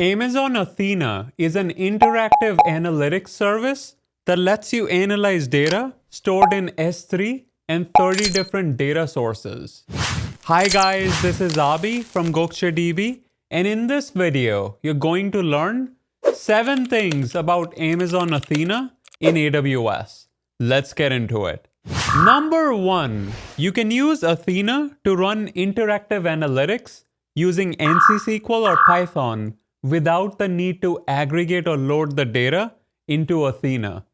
Amazon Athena is an interactive analytics service that lets you analyze data stored in S3 and 30 different data sources. Hi guys, this is Abi from GokceDB, and in this video, you're going to learn 7 things about Amazon Athena in AWS. Let's get into it. Number 1, you can use Athena to run interactive analytics using ANSI SQL or Python without the need to aggregate or load the data into Athena.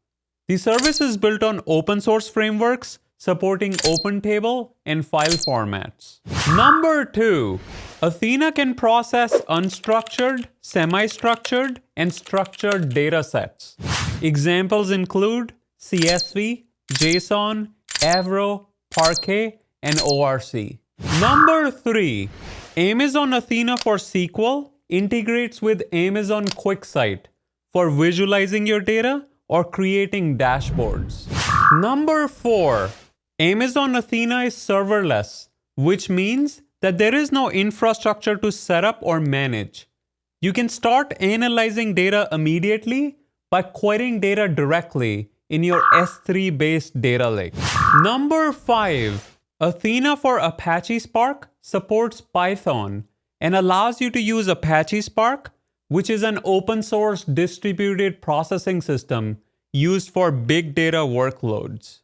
The service is built on open source frameworks supporting OpenTable and file formats. Number 2, Athena can process unstructured, semi-structured, and structured datasets. Examples include CSV, JSON, Avro, Parquet, and ORC. Number 3, Amazon Athena for SQL integrates with Amazon QuickSight for visualizing your data or creating dashboards. Number 4, Amazon Athena is serverless, which means that there is no infrastructure to set up or manage. You can start analyzing data immediately by querying data directly in your S3-based data lake. Number 5, Athena for Apache Spark supports Python and allows you to use Apache Spark, which is an open source distributed processing system used for big data workloads.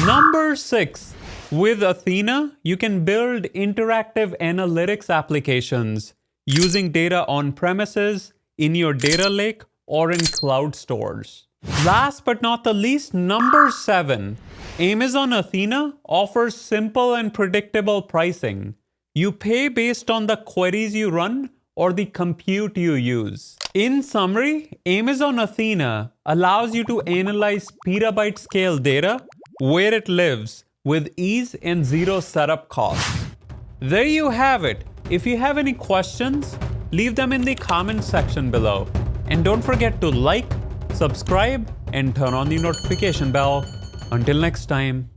Number 6, with Athena, you can build interactive analytics applications using data on premises, in your data lake, or in cloud stores. Last but not the least, number 7, Amazon Athena offers simple and predictable pricing. You pay based on the queries you run or the compute you use. In summary, Amazon Athena allows you to analyze petabyte scale data where it lives with ease and zero setup costs. There you have it. If you have any questions, leave them in the comment section below. And don't forget to like, subscribe, and turn on the notification bell. Until next time.